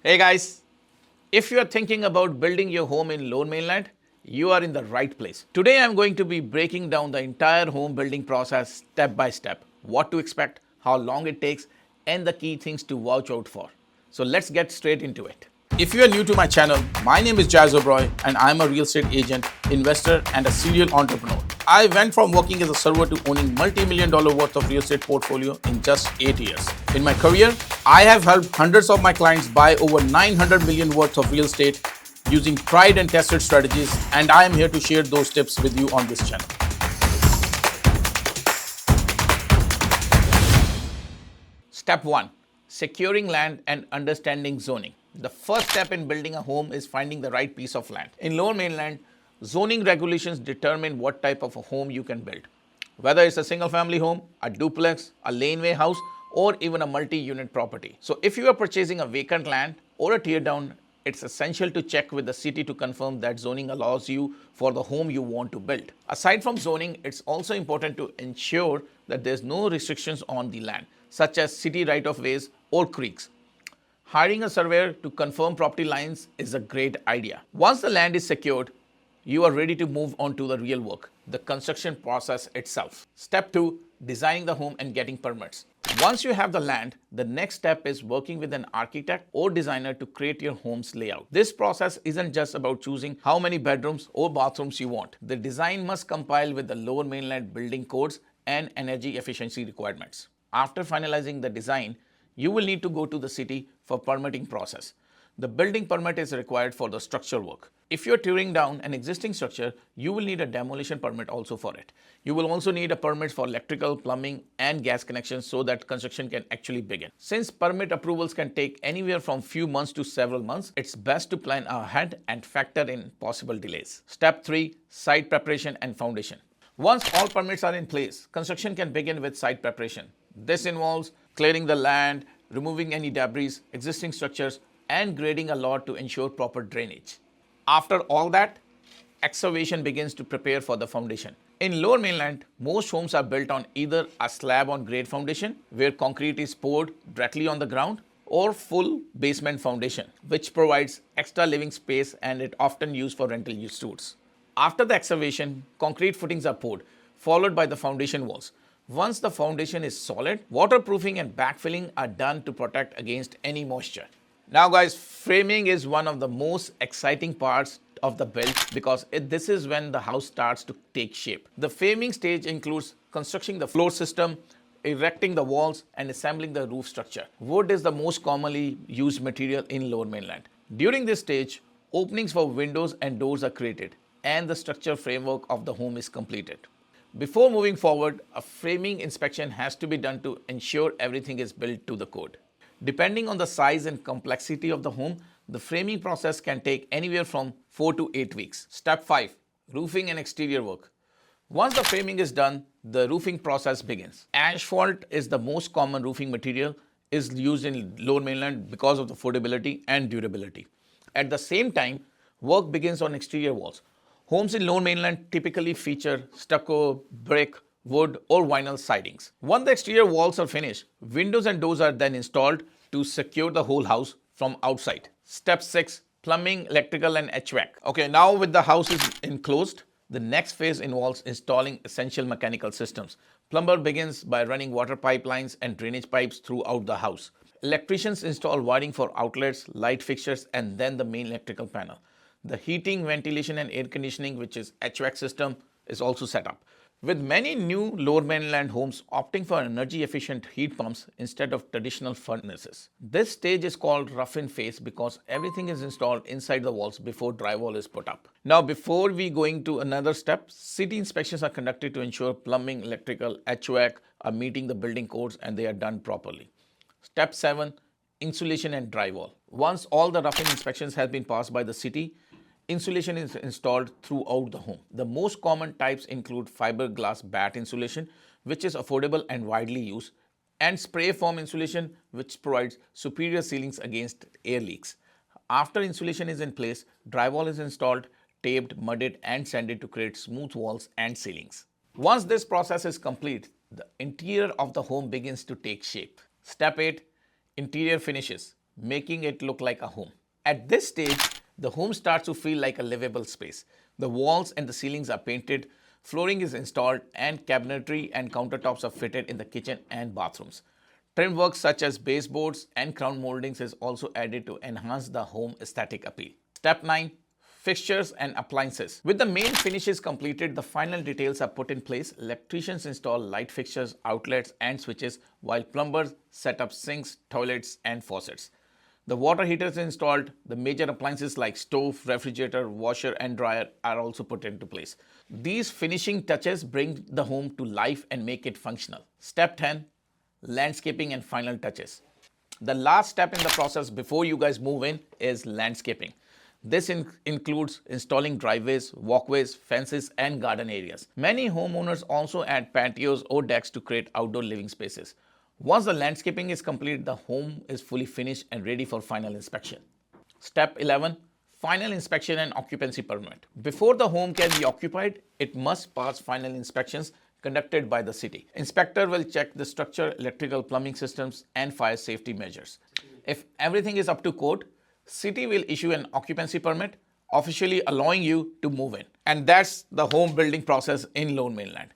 Hey guys, if you are thinking about building your home in Lower Mainland, you are in the right place. Today I'm going to be breaking down the entire home building process step by step, what to expect, how long it takes, and the key things to watch out for. So let's get straight into it. If you are new to my channel, my name is Jasoberoi and I'm a real estate agent, investor, and a serial entrepreneur. I went from working as a server to owning multi-million dollar worth of real estate portfolio in just 8 years. In my career, I have helped hundreds of my clients buy over 900 million worth of real estate using tried and tested strategies, and I am here to share those tips with you on this channel. Step 1. Securing land and understanding zoning. The first step in building a home is finding the right piece of land. In Lower Mainland, zoning regulations determine what type of a home you can build. Whether it's a single family home, a duplex, a laneway house, or even a multi-unit property. So if you are purchasing a vacant land or a tear down, it's essential to check with the city to confirm that zoning allows you for the home you want to build. Aside from zoning, it's also important to ensure that there's no restrictions on the land, such as city right-of-ways or creeks. Hiring a surveyor to confirm property lines is a great idea. Once the land is secured, you are ready to move on to the real work, the construction process itself. Step 2. Designing the home and getting permits. Once you have the land, the next step is working with an architect or designer to create your home's layout. This process isn't just about choosing how many bedrooms or bathrooms you want. The design must compile with the Lower Mainland building codes and energy efficiency requirements. After finalizing the design, you will need to go to the city for permitting process. The building permit is required for the structure work. If you're tearing down an existing structure, you will need a demolition permit also for it. You will also need a permit for electrical, plumbing, and gas connections so that construction can actually begin. Since permit approvals can take anywhere from few months to several months, it's best to plan ahead and factor in possible delays. Step 3. Site preparation and foundation. Once all permits are in place, construction can begin with site preparation. This involves clearing the land, removing any debris, existing structures, and grading a lot to ensure proper drainage. After all that, excavation begins to prepare for the foundation. In Lower Mainland, most homes are built on either a slab on grade foundation, where concrete is poured directly on the ground, or full basement foundation, which provides extra living space and it often used for rental use tours. After the excavation, concrete footings are poured, followed by the foundation walls. Once the foundation is solid, waterproofing and backfilling are done to protect against any moisture. Now guys, framing is one of the most exciting parts of the build because this is when the house starts to take shape. The framing stage includes constructing the floor system, erecting the walls, and assembling the roof structure. Wood is the most commonly used material in Lower Mainland. During this stage, openings for windows and doors are created, and the structure framework of the home is completed. Before moving forward, a framing inspection has to be done to ensure everything is built to the code. Depending on the size and complexity of the home, the framing process can take anywhere from 4 to 8 weeks. Step 5. Roofing and exterior work. Once the framing is done, the roofing process begins. Asphalt is the most common roofing material is used in Lower Mainland because of the affordability and durability. At the same time, work begins on exterior walls. Homes in Lower Mainland typically feature stucco, brick, wood, or vinyl sidings. Once the exterior walls are finished, windows and doors are then installed to secure the whole house from outside. Step 6. Plumbing, electrical, and HVAC. Okay, now with the house is enclosed, the next phase involves installing essential mechanical systems. Plumber begins by running water pipelines and drainage pipes throughout the house. Electricians install wiring for outlets, light fixtures, and then the main electrical panel. The heating, ventilation, and air conditioning, which is HVAC system, is also set up. With many new Lower Mainland homes opting for energy-efficient heat pumps instead of traditional furnaces. This stage is called rough-in phase because everything is installed inside the walls before drywall is put up. Now, before we going to another step, city inspections are conducted to ensure plumbing, electrical, HVAC are meeting the building codes and they are done properly. Step 7. Insulation and drywall. Once all the rough-in inspections have been passed by the city, insulation is installed throughout the home. The most common types include fiberglass batt insulation, which is affordable and widely used, and spray foam insulation, which provides superior ceilings against air leaks. After insulation is in place, drywall is installed, taped, mudded, and sanded to create smooth walls and ceilings. Once this process is complete, the interior of the home begins to take shape. Step 8. Interior finishes. making it look like a home. At this stage, the home starts to feel like a livable space. The walls and the ceilings are painted, flooring is installed, and cabinetry and countertops are fitted in the kitchen and bathrooms. Trim work such as baseboards and crown moldings is also added to enhance the home aesthetic appeal. Step 9. Fixtures and appliances. With the main finishes completed, the final details are put in place. Electricians install light fixtures, outlets, and switches, while plumbers set up sinks, toilets, and faucets. The water heater is installed. The major appliances like stove, refrigerator, washer, and dryer are also put into place. These finishing touches bring the home to life and make it functional. Step 10. Landscaping and final touches. The last step in the process before you guys move in is landscaping. This includes installing driveways, walkways, fences, and garden areas. Many homeowners also add patios or decks to create outdoor living spaces. Once the landscaping is complete, the home is fully finished and ready for final inspection. Step 11. Final inspection and occupancy permit. Before the home can be occupied, it must pass final inspections conducted by the city. Inspector will check the structure, electrical, plumbing systems, and fire safety measures. If everything is up to code, city will issue an occupancy permit, officially allowing you to move in. And that's the home building process in Lower Mainland.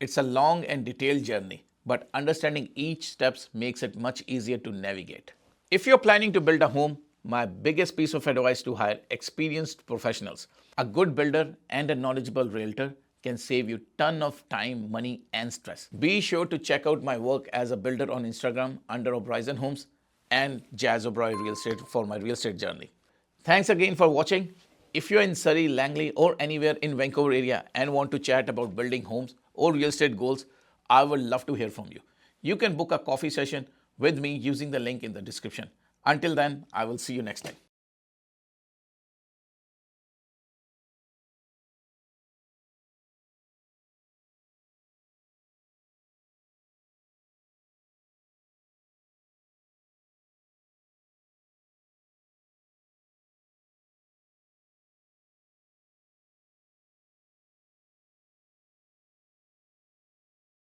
It's a long and detailed journey, but understanding each steps makes it much easier to navigate. If you're planning to build a home, my biggest piece of advice is to hire experienced professionals. A good builder and a knowledgeable realtor can save you ton of time, money, and stress. Be sure to check out my work as a builder on Instagram under Horizon Homes and jasoberoi real estate for my real estate journey. Thanks again for watching. If you're in Surrey, Langley, or anywhere in Vancouver area and want to chat about building homes or real estate goals, I would love to hear from you. You can book a coffee session with me using the link in the description. Until then, I will see you next time.